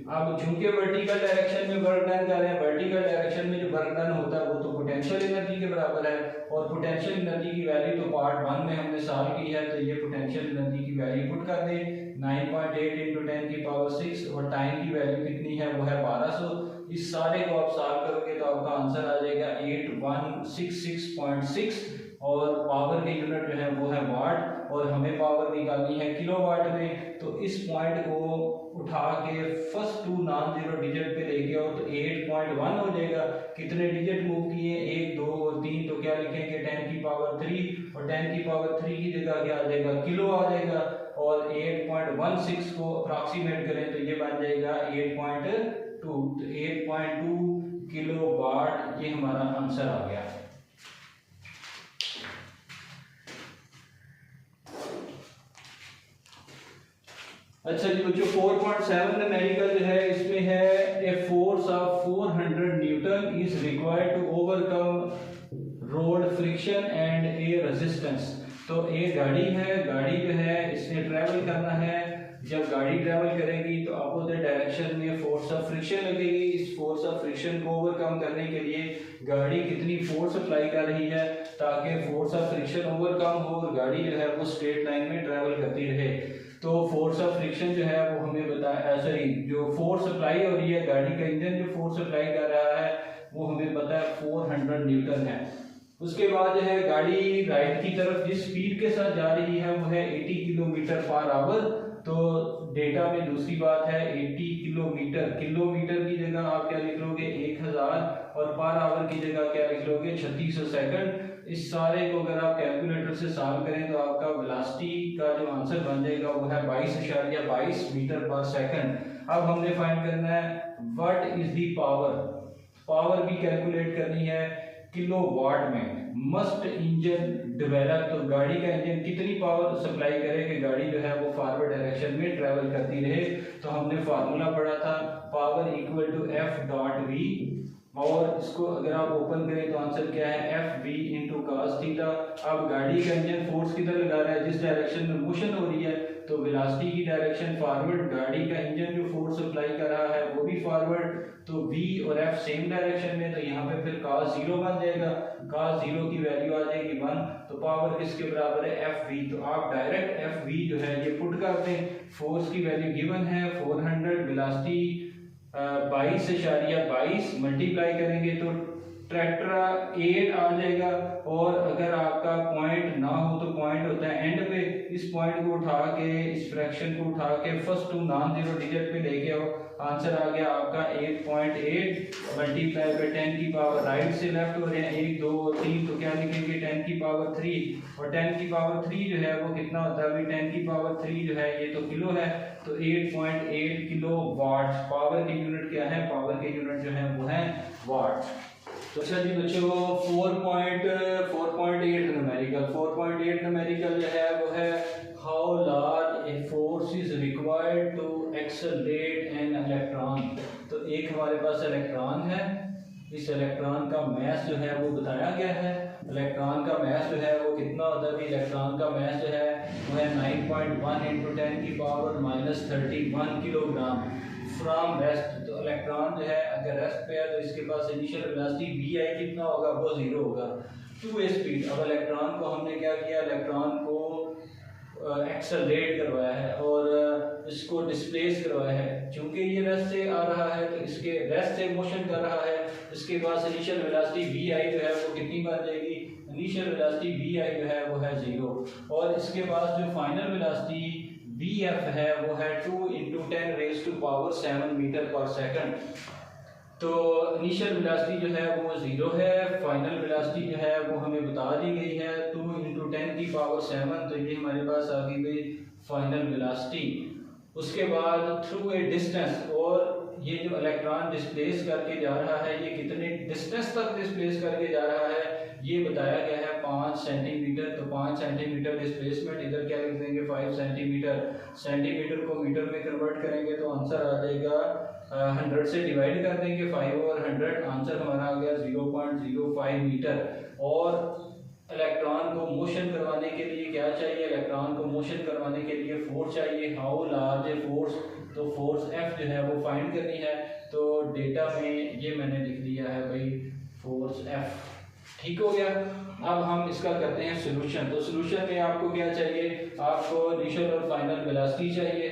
अब चूंकि वर्टिकल डायरेक्शन में वर्क डन कर रहे हैं, वर्टिकल डायरेक्शन में जो वर्क डन होता है वो तो पोटेंशियल एनर्जी के बराबर है, और पोटेंशियल एनर्जी की वैल्यू तो पार्ट 1 में हमने सॉल्व की है। तो ये पोटेंशियल एनर्जी की वैल्यू पुट कर दे 9.8 × 10 की पावर 6, और टाइम की वैल्यू कितनी है वो है 1200। इस सारे को आप सॉल्व करोगे तो आपका आंसर आ जाएगा 8166.6, और पावर की यूनिट जो है वो है वाट, और हमें पावर निकालनी है किलोवाट में। तो इस पॉइंट को उठा के first two non zero digit पे लेके आओ तो 8.1 हो जाएगा। कितने डिजिट मूव किए, 1 2 और 3, तो क्या लिखेंगे 10 की पावर 3, और 10 की पावर 3 की जगह क्या आ जाएगा किलो आ जाएगा, और 8.16 को अप्रॉक्सीमेट करें तो ये बन जाएगा 8.2। तो 8.2 किलोवाट ये हमारा आंसर आ गया। अच्छा जी बच्चों, 4.7 न्यूमेरिकल जो है इसमें है a force of 400 newton is required to overcome road friction and a resistance. तो एक गाड़ी है, गाड़ी जो है इसने ट्रैवल करना है। जब गाड़ी ट्रैवल करेगी तो अपोजिट डायरेक्शन में फोर्स ऑफ फ्रिक्शन लगेगी। इस फोर्स ऑफ फ्रिक्शन को ओवरकम करने के लिए गाड़ी कितनी फोर्स अप्लाई कर रही है ताकि फोर्स ऑफ फ्रिक्शन ओवरकम हो और गाड़ी जो है वो स्ट्रेट लाइन में ट्रैवल करती रहे। तो फोर्स ऑफ फ्रिक्शन जो है वो हमें बताया, सॉरी जो फोर्स अप्लाई हो रही है, गाड़ी का इंजन जो फोर्स अप्लाई कर रहा है वो हमें पता है 400 न्यूटन है। उसके बाद जो है गाड़ी राइट की तरफ जिस स्पीड के साथ जा रही है वो है 80 किलोमीटर पर आवर। तो डेटा में दूसरी बात है 80 किलोमीटर, किलोमीटर की जगह आप क्या लिख लोगे 1000, और पर आवर की जगह क्या लिख लोगे 3600 सेकंड। इस सारे को अगर आप कैलकुलेटर से सॉल्व करें तो आपका वेलोसिटी का जो आंसर बन जाएगा वो है 22.22 मीटर पर सेकंड। अब हमने फाइंड करना है what is the power. Power भी कैलकुलेट करनी है किलोवाट में। मस्ट इंजन डेवलप, तो गाड़ी का इंजन कितनी पावर सप्लाई करे कि गाड़ी जो है वो फॉरवर्ड डायरेक्शन में ट्रेवल करती रहे। तो हमने फार्मूला पढ़ा था पावर इक्वल टू F.V, और इसको अगर आप ओपन करें तो आंसर क्या है FV इंटू cos थीटा। अब गाड़ी का इंजन फोर्स किधर लगा रहा है, जिस डायरेक्शन में मोशन हो रही है तो वेलोसिटी की डायरेक्शन फॉरवर्ड, गाड़ी का इंजन जो फोर्स अप्लाई कर रहा है वो भी फॉरवर्ड। तो V और F सेम डायरेक्शन में, तो यहाँ पे फिर cos 0 बन जाएगा। cos 0 की वैल्यू आ जाएगी 1। तो पावर किसके बराबर है FV। तो आप डायरेक्ट FV जो है ये पुट कर दें। फोर्स की वैल्यू गिवन है 400, वेलोसिटी 22.22 मल्टीप्लाई करेंगे तो ट्रैक्टर 8 आ जाएगा। और अगर आपका पॉइंट ना हो तो पॉइंट होता है एंड पे, इस पॉइंट को उठा के, इस फ्रैक्शन को उठा के first two non zero digit पे लेके आओ। आंसर आ गया आपका 8.8 मल्टीप्लाई बाय 10 की पावर, राइट से लेफ्ट हो रहे हैं 1 2 और 3, तो क्या लिखेंगे 10 की पावर 3, और 10 की पावर 3 जो है वो कितना होता है, अभी 10 की पावर 3 जो है ये तो किलो है, तो 8.8 किलो वाट। पावर की यूनिट क्या है, पावर की यूनिट जो है वो है वाट। तो अच्छा जी बच्चों, 4.8 न्यूमेरिकल जो है वो है how large a force is required to accelerate an electron. तो एक हमारे पास इलेक्ट्रॉन है, इस इलेक्ट्रॉन का मास जो है वो बताया गया है। इलेक्ट्रॉन का मास जो है वो कितना होता है, इलेक्ट्रॉन का मास जो है वो है 9.1 × 10 की पावर -31 किलोग्राम फ्रॉम रेस्ट। तो इलेक्ट्रॉन जो है अगर रेस्ट पे है तो इसके पास इनिशियल वेलोसिटी vi कितना होगा, वो 0 होगा, 2a स्पीड। अब इलेक्ट्रॉन को हमने क्या किया, इलेक्ट्रॉन को एक्सेलरेट करवाया है और इसको डिस्प्लेस करवाया है। क्योंकि ये रेस्ट से आ रहा है तो इसके रेस्ट से मोशन कर रहा है, इसके पास इनिशियल वेलोसिटी vi जो है वो कितनी बन जाएगी, इनिशियल वेलोसिटी vi जो है वो है 0, और इसके पास जो फाइनल वेलोसिटी vf है वो है 2 × 10⁻⁷ मीटर पर सेकंड। तो इनिशियल वेलोसिटी जो है वो 0 है, फाइनल वेलोसिटी जो है वो हमें बता दी गई है 2 × 10⁷, तो ये हमारे पास आ गई फाइनल वेलोसिटी। उसके बाद थ्रू ए डिस्टेंस, और ये जो इलेक्ट्रॉन डिस्प्लेस करके जा रहा है ये कितने डिस्टेंस तक डिस्प्लेस करके जा रहा है, ये बताया गया है 5 5 सेंटीमीटर, तो 5 सेंटीमीटर डिस्प्लेसमेंट, इधर क्या लिख देंगे 5 सेंटीमीटर। सेंटीमीटर को मीटर में कन्वर्ट करेंगे तो आंसर आ जाएगा 100 से डिवाइड कर देंगे 5/100, आंसर हमारा आ गया 0.05 मीटर। और इलेक्ट्रॉन को मोशन करवाने के लिए क्या चाहिए, इलेक्ट्रॉन को मोशन करवाने के लिए फोर्स चाहिए। हाउ लार्ज ए फोर्स, तो फोर्स F जो है वो फाइंड करनी है। तो डेटा में ये मैंने लिख दिया है भाई फोर्स F, ठीक हो गया। अब हम इसका करते हैं सोल्यूशन। तो सोल्यूशन में आपको क्या चाहिए, आपको इनिशियल और फाइनल वेलोसिटी चाहिए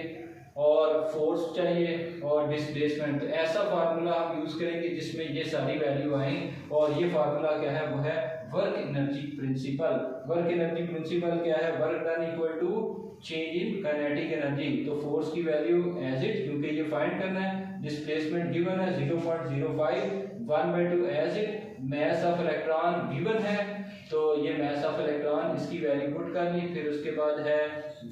और फोर्स चाहिए और डिस्प्लेसमेंट। तो ऐसा फार्मूला हम यूज करेंगे जिसमें ये सारी वैल्यू आए, और ये फार्मूला क्या है, वो है work energy principle. Work energy principle क्या है, work done equal to change in kinetic energy. तो फोर्स की वैल्यू एज इट, क्योंकि ये फाइंड करना है, डिस्प्लेसमेंट गिवन है 0.05, 1/2 as it, mass of electron given है, तो ये मास ऑफ इलेक्ट्रॉन इसकी वैल्यू पुट कर ली। फिर उसके बाद है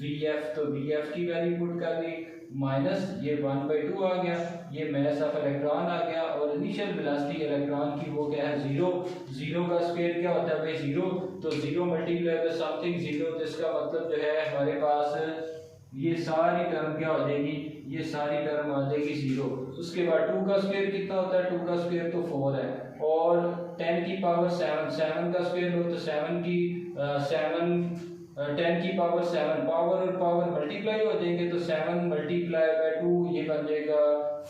Vf, तो Vf की वैल्यू पुट कर ली, माइनस ये 1/2 आ गया, ये मास ऑफ इलेक्ट्रॉन आ गया, और इनिशियल वेलोसिटी इलेक्ट्रॉन की वो क्या है 0। 0 का स्क्वायर क्या होता है भाई 0, तो 0 मल्टीप्लाई बाय समथिंग 0, तो इसका मतलब जो है हमारे पास ये सारी टर्म क्या हो जाएगी, ये सारी टर्म आ जाएगी 0। उसके बाद 2 का स्क्वायर कितना होता है, 2 का स्क्वायर तो 4 है, और 10 की पावर 7, 7 का स्क्वायर लो तो 7 की 10 की पावर 7, पावर और पावर मल्टीप्लाई हो जाएंगे, तो 7 मल्टीप्लाई बाय 2 ये बन जाएगा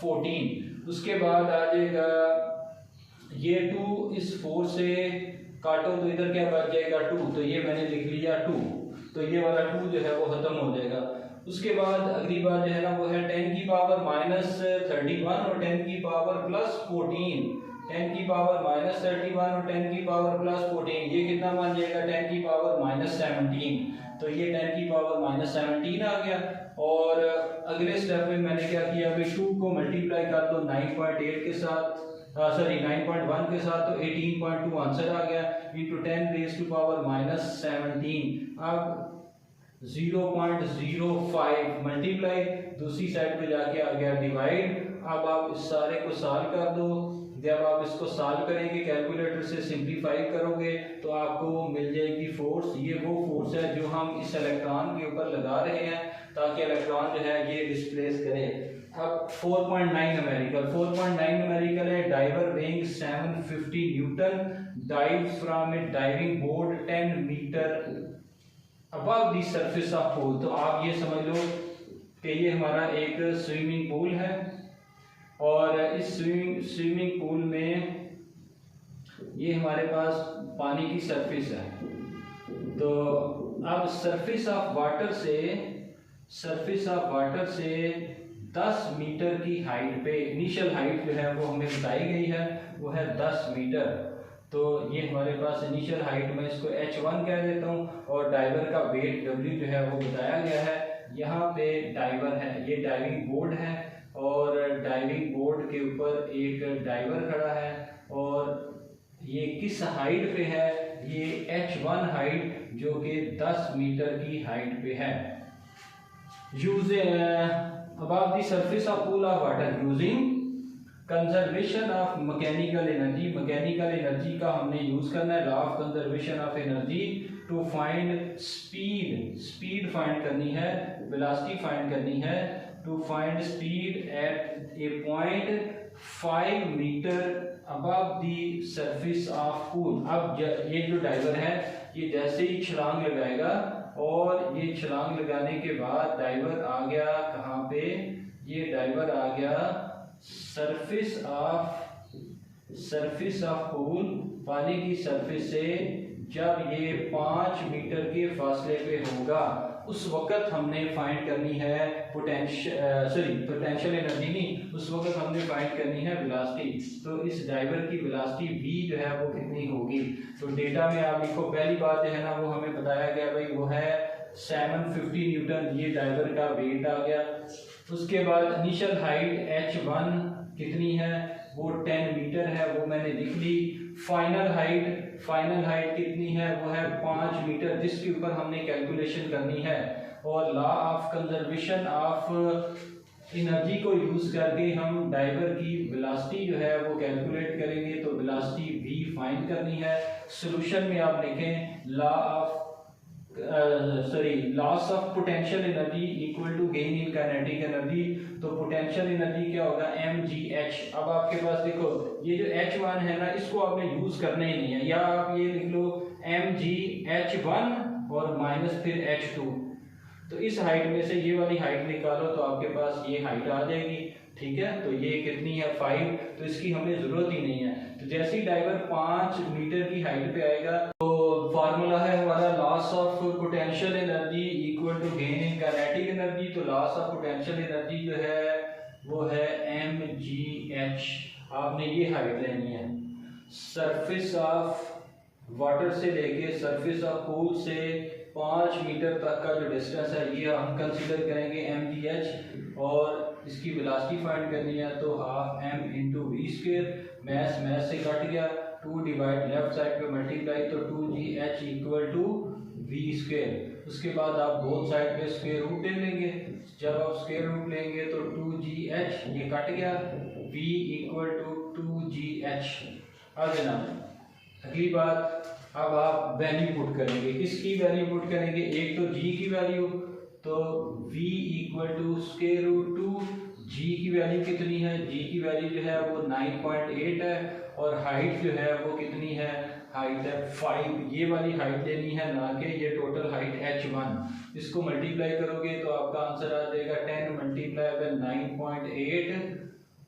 14। उसके बाद आ जाएगा ये 2 इस 4 से काटो तो इधर क्या बच जाएगा 2, तो ये मैंने लिख लिया 2, तो ये वाला 2 जो है वो खत्म हो जाएगा। उसके बाद अगली बात जो है ना वो है 10 की पावर -31 और 10 की पावर +14, 10 की पावर -31 और 10 की पावर +14, ये कितना बन जाएगा 10 की पावर -17, तो ये 10 की पावर -17 आ गया। और अगले स्टेप में मैंने क्या किया, भाई 2 को मल्टीप्लाई कर दो 9.8 के साथ, सॉरी 9.1 के साथ, तो 18.2 आंसर आ गया, इंटू 10 रेज़ टू पावर -17। अब 0.05 मल्टीप्लाई, दूसरी साइड पे जाके आ गया डिवाइड। अब आप इस सारे को सॉल्व कर दो, जब आप इसको सॉल्व करेंगे कैलकुलेटर से सिंप्लीफाई करोगे तो आपको मिल जाएगी फोर्स। ये वो फोर्स है जो हम इस इलेक्ट्रॉन के ऊपर लगा रहे हैं ताकि इलेक्ट्रॉन जो है ये डिस्प्लेस करे। अब 4.9 न्यूमेरिकल, 4.9 न्यूमेरिकल है, diver weighing 750 newton dive from a diving board 10 metre above the surface of pool. तो आप ये समझ लो कि ये हमारा एक स्विमिंग पूल है, और इस स्विमिंग पूल में ये हमारे पास पानी की सरफेस है। तो अब सरफेस ऑफ वाटर से 10 मीटर की हाइट पे, इनिशियल हाइट जो है वो हमें बताई गई है वो है 10 मीटर। तो ये हमारे पास इनिशियल हाइट में इसको H1 कह देता हूँ, और डाइवर का वेट W जो है वो बताया गया है। यहाँ पे डाइवर है, ये डाइविंग बोर्ड है, और डाइविंग बोर्ड के ऊपर एक डाइवर खड़ा है, और ये किस हाइट पे है, ये H1 हाइट जो कि 10 मीटर की हाइट पे है। Use above the surface of pool of water using conservation of mechanical energy. Mechanical energy का हमने यूज करना है, law of conservation of energy to find speed find करनी है, वेलोसिटी फाइंड करनी है, to find speed at a point 5 metre above the surface of pool. अब ये जो डाइवर है ये जैसे ही छलांग लगाएगा, और ये छलांग लगाने के बाद डाइवर आ गया कहाँ पे, ये डाइवर आ गया सरफेस ऑफ पूल, पानी की सरफेस से। जब ये 5 मीटर के फासले पे होगा उस वक्त हमने फाइंड करनी है पोटेंशियल एनर्जी नहीं, उस वक्त हमने फाइंड करनी है वेलोसिटी। तो इस डाइवर की वेलोसिटी v जो है वो कितनी होगी, तो डेटा में आप लिखो। पहली बात जो है ना वो हमें बताया गया भाई वो है 750 न्यूटन, ये डाइवर का वेट आ गया। उसके बाद इनिशियल हाइट H1 कितनी है, वो 10 मीटर है, वो मैंने लिख ली। फाइनल हाइट कितनी है, वो है 5 मीटर, जिसके ऊपर हमने कैलकुलेशन करनी है। और law of conservation of energy को यूज करके हम डाइवर की वेलोसिटी जो है वो कैलकुलेट करेंगे, तो वेलोसिटी v फाइंड करनी है। सॉल्यूशन में आप लिखें loss of potential energy equal to gain in kinetic energy. तो पोटेंशियल एनर्जी क्या होगा, mgh। अब आपके पास देखो ये जो h1 है ना, इसको आपने यूज करना ही नहीं है, या आप ये लिख लो mgh1 और माइनस फिर h2। तो इस हाइट में से ये वाली हाइट निकालो तो आपके पास ये हाइट आ जाएगी, ठीक है। तो ये कितनी है 5, तो इसकी हमें जरूरत ही नहीं है। तो जैसे ही डाइवर 5 मीटर की हाइट पे आएगा तो फार्मूला है हमारा loss of potential energy equal to gain in kinetic energy. तो लॉस ऑफ पोटेंशियल एनर्जी जो है वो है mgh। आपने ये हाइट लेनी है, सरफेस ऑफ वाटर से लेके सरफेस ऑफ पूल से 5 मीटर तक का जो डिस्टेंस है ये हम कंसीडर करेंगे mgh, और इसकी वेलोसिटी फाइंड करनी है तो half m into we square. मैथ से कट गया, 2 डिवाइड लेफ्ट साइड पे मल्टीप्लाई, तो 2gh equal to V square. उसके बाद आप बोथ साइड पे स्क्वायर रूट ले लेंगे। जब आप स्क्वायर रूट लेंगे तो 2gh ये कट गया, v इक्वल टू 2gh। अब जनाब अगली बात, अब आप वैल्यू पुट करेंगे। किसकी वैल्यू पुट करेंगे, एक तो g की वैल्यू, तो v equal to square root 2। g की वैल्यू कितनी है, g की वैल्यू जो है वो 9.8 है, और हाइट जो है वो कितनी है, हाइट है 5। ये वाली हाइट लेनी है, ना कि ये टोटल हाइट h1। इसको मल्टीप्लाई करोगे तो आपका आंसर आ जाएगा 10 मल्टीप्लाई बाय 9.8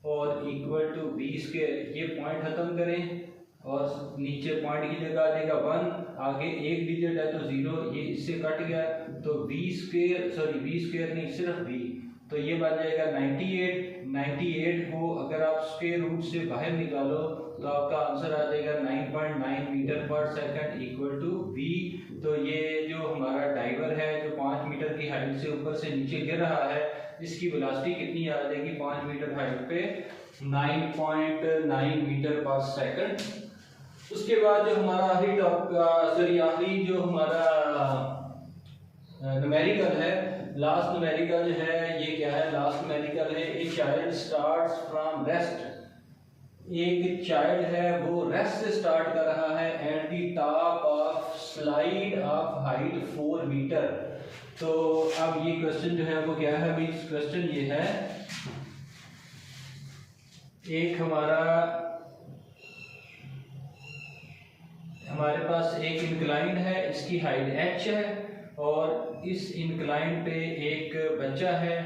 और इक्वल टू v स्क्वायर। ये पॉइंट खत्म करें और नीचे पॉइंट की जगह आ जाएगा 1, आगे एक डिजिट है तो 0, ये इससे कट गया तो v स्क्वायर नहीं सिर्फ v, तो ये बन जाएगा 98 को अगर आप स्क्वायर रूट से बाहर निकालो तो आपका आंसर आ जाएगा 9.9 metre per second equal to v। तो ये जो हमारा डाइवर है जो 5 मीटर की हाइट से ऊपर से नीचे गिर रहा है, इसकी वेलोसिटी कितनी आ जाएगी 5 मीटर हाइट पे, 9.9 मीटर पर सेकंड। उसके बाद जो हमारा आखिरी जो हमारा न्यूमेरिकल है, लास्ट न्यूमेरिकल है, ये क्या है, लास्ट न्यूमेरिकल है a child starts from rest. एक चाइल्ड है वो रेस्ट से स्टार्ट कर रहा है at the top of slide of height 4 metre. तो अब ये क्वेश्चन जो है वो क्या है भाई, क्वेश्चन ये है, एक हमारे पास एक इंक्लाइन है, इसकी हाइट h है, और इस इंक्लाइन पे एक बच्चा है,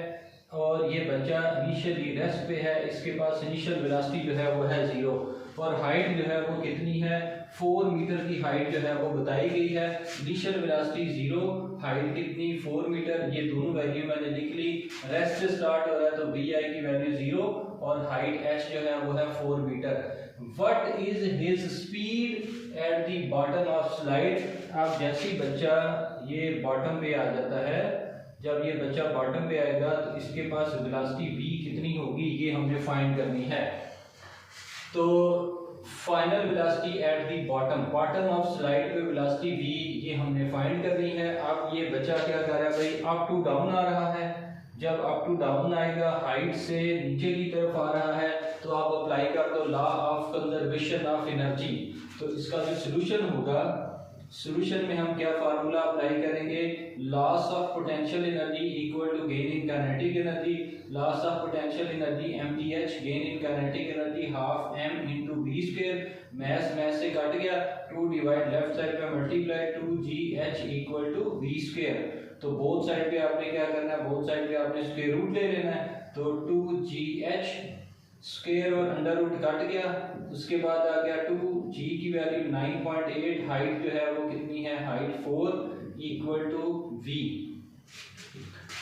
और ये बच्चा इनिशियली रेस्ट पे है, इसके पास इनिशियल वेलोसिटी जो है वो है 0, और हाइट जो है वो कितनी है 4 मीटर की हाइट जो है वो बताई गई है। इनिशियल वेलोसिटी 0, हाइट कितनी 4 मीटर, ये दोनों वैल्यू मैंने लिख ली। रेस्ट से स्टार्ट हो रहा है तो vi की वैल्यू 0 और हाइट h जो है वो है 4 metre. What is his speed at the bottom of slide. अब जैसे ही बच्चा ये बॉटम पे आ जाता है, जब ये बच्चा बॉटम पे आएगा तो इसके पास वेलोसिटी v कितनी होगी ये हमने फाइंड करनी है। तो final velocity at the bottom of slide पे वेलोसिटी v ये हमने फाइंड करनी है। अब ये बच्चा क्या कर रहा है भाई, अप टू डाउन आ रहा है। जब अप टू डाउन आएगा, हाइट से नीचे की तरफ आ रहा है, तो आप अप्लाई कर दो law of conservation of energy. तो इसका जो सोल्यूशन होगा, सोल्यूशन में हम क्या फार्मूला अप्लाई करेंगे, loss of potential energy equal to gain in kinetic energy. Loss of potential energy mgh, gain in kinetic energy half m into we square. मैथ से कट गया, 2 डिवाइड लेफ्ट साइड पे multiply 2gh equal to V square. तो both side पे आपने क्या करना है, बोथ साइड पे आपने स्क्वायर रूट ले लेना है, तो 2gh स्क्वायर और अंडर रूट कट गया। उसके बाद आ गया 2g की वैल्यू 9.8, हाइट जो है वो कितनी है, हाइट 4 इक्वल टू v।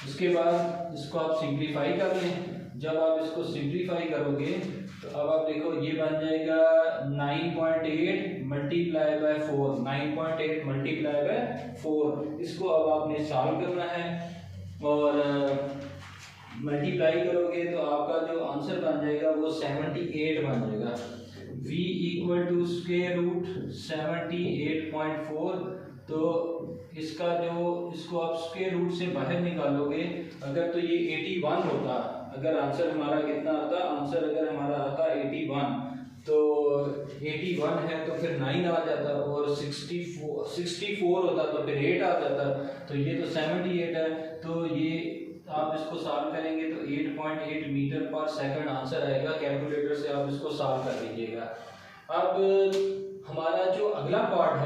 उसके बाद इसको आप सिंप्लीफाई कर लें। जब आप इसको सिंप्लीफाई करोगे तो अब आप देखो ये बन जाएगा 9.8 मल्टीप्लाई बाय 4, 9.8 मल्टीप्लाई बाय 4। इसको अब आपने सॉल्व करना है और मल्टीप्लाई करोगे तो आपका जो आंसर बन जाएगा वो 78 बन जाएगा। v equal to square root 78.4। तो इसका इसको आप स्क्वायर रूट से बाहर निकालोगे, अगर तो ये 81 होता, अगर आंसर हमारा कितना आता, आंसर अगर हमारा आता 81, तो 81 है तो फिर 9 आ जाता, और 64 होता तो फिर 8 आ जाता, तो ये तो 78 है। तो ये आप इसको सॉल्व करेंगे तो 8.8 मीटर पर सेकंड आंसर आएगा। कैलकुलेटर से आप इसको सॉल्व कर लीजिएगा। अब हमारा जो अगला पार्ट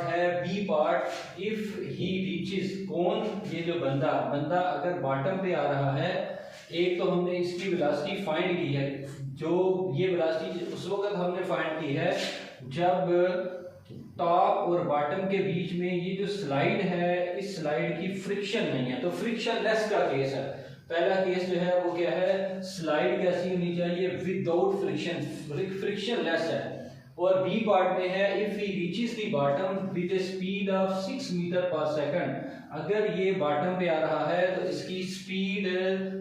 है B part. If he reaches, कौन, ये जो बंदा अगर बॉटम पे आ रहा है, एक तो हमने इसकी वेलोसिटी फाइंड की है, जो ये वेलोसिटी उस वक्त हमने फाइंड की है जब टॉप और बॉटम के बीच में ये जो स्लाइड है, इस स्लाइड की फ्रिक्शन नहीं है, तो फ्रिक्शन लेस का केस है। पहला केस जो है वो क्या है, स्लाइड कैसी होनी चाहिए, विदाउट फ्रिक्शन, फ्रिक्शन लेस है। और बी पार्ट में है if he reaches the bottom with a speed of 6 metre per second. अगर ये बॉटम पे आ रहा है तो इसकी स्पीड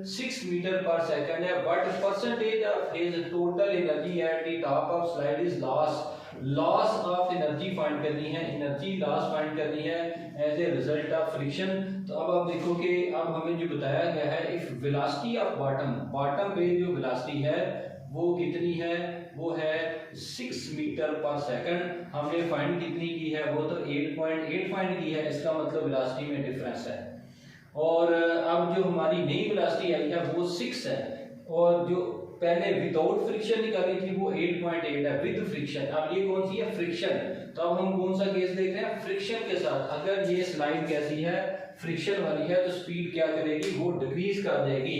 6 मीटर पर सेकंड है, but percentage of his total energy at the top of slide is loss of energy find करनी है, एनर्जी लॉस फाइंड करनी है as a result of friction. तो अब आप देखो कि अब हमें जो बताया गया है, इफ वेलोसिटी ऑफ बॉटम पे जो वेलोसिटी है वो कितनी है, वो है 6 मीटर पर सेकंड। हमने फाइंड कितनी की है, वो तो 8.8 फाइंड की है, इसका मतलब वेलोसिटी में डिफरेंस है। और अब जो हमारी नई वेलोसिटी आई है वो 6 है, और जो पहले विदाउट फ्रिक्शन निकाली थी वो 8.8 है विद फ्रिक्शन। अब ये कौन सी है, फ्रिक्शन। तो अब हम कौन सा केस देख रहे हैं, फ्रिक्शन के साथ। अगर ये स्लाइड कैसी है, फ्रिक्शन वाली है, तो स्पीड क्या करेगी, वो डिक्रीज कर देगी।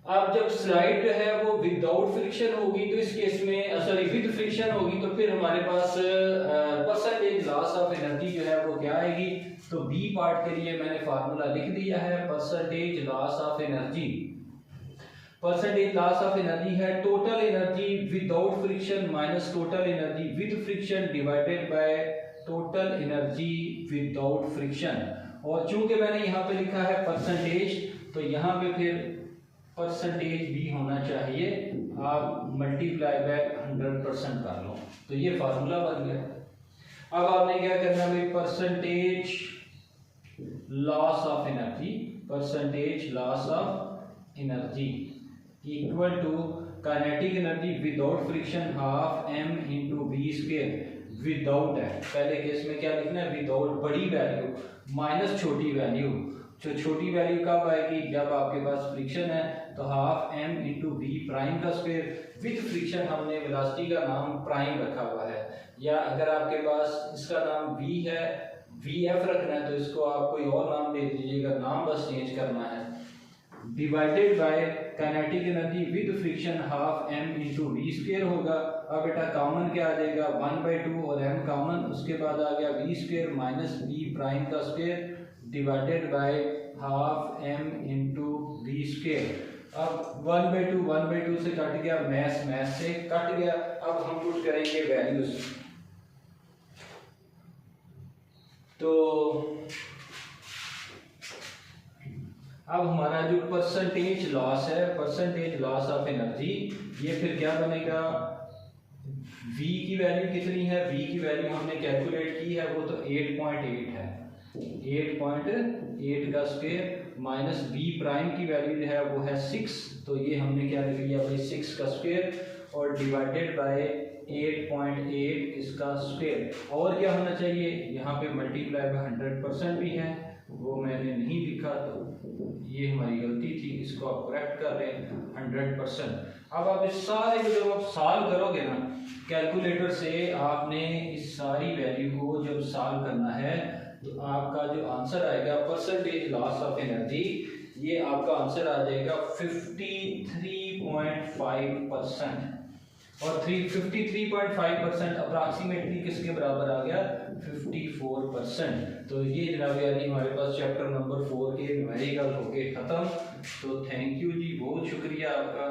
अब जब स्लाइड जो है वो विदाउट फ्रिक्शन होगी, तो इस केस में सॉरी विद फ्रिक्शन होगी, तो फिर हमारे पास परसेंटेज लॉस ऑफ एनर्जी जो है वो क्या आएगी। तो बी पार्ट के लिए मैंने फार्मूला लिख दिया है, percentage loss of energy. Percentage loss of energy है total energy without friction minus total energy with friction divided by total energy without friction. और चूंकि मैंने यहाँ पे लिखा है परसेंटेज, तो यहाँ पे फिर परसेंटेज भी होना चाहिए, आप मल्टीप्लाई बाय 100% कर लो, तो ये फार्मूला बन गया। अब आपने क्या करना है, percentage loss of energy, percentage loss of energy equal to kinetic energy without friction half m into we square. Without है, पहले केस में क्या लिखना है, विदाउट बड़ी वैल्यू माइनस छोटी वैल्यू। जो छोटी वैल्यू कब आएगी, जब आपके पास फ्रिक्शन है, तो half m into v prime का स्क्वायर। विद फ्रिक्शन हमने वेलोसिटी का नाम प्राइम रखा हुआ है, या अगर आपके पास इसका नाम v है, vf रखना है, तो इसको आप कोई और नाम दे दीजिएगा, नाम बस चेंज करना है। Divided by kinetic energy with friction half m into we square होगा। अब बेटा कॉमन क्या आ जाएगा, 1/2 और m कॉमन, उसके बाद आ गया v square minus v prime का square divided by half m into we square. अब 1/2 से कट गया, मैथ से कट गया। अब हम पुट करेंगे वैल्यूज, तो अब हमारा जो परसेंटेज लॉस है, परसेंटेज लॉस ऑफ एनर्जी, ये फिर क्या बनेगा, v की वैल्यू कितनी है, v की वैल्यू हमने कैलकुलेट की है, वो तो 8.8 है, 8.8 का स्क्वायर माइनस v प्राइम की वैल्यू जो है वो है 6, तो ये हमने क्या लिख लिया भाई 6 का स्क्वायर, और डिवाइडेड बाय 8.8 इसका स्क्वायर। और क्या होना चाहिए, यहाँ पे मल्टीप्लाई बाय 100% भी है, वो मैंने नहीं लिखा, तो ये हमारी गलती थी, इसको आप करेक्ट कर रहे हैं 100%। अब आप इस सारे को जब आप सॉल्व करोगे ना कैलकुलेटर से, आपने इस सारी वैल्यू को जब सॉल्व करना है, तो आपका जो आंसर आएगा परसेंटेज लॉस ऑफ एनर्जी, ये आपका आंसर आ जाएगा 53.5%। और 53.5% अप्रॉक्सीमेटली किसके बराबर आ गया, 54%। तो ये जनाब यानी हमारे पास चैप्टर नंबर 4 के न्यूमेरिकल होके ख़त्म। तो थैंक यू जी, बहुत शुक्रिया आपका।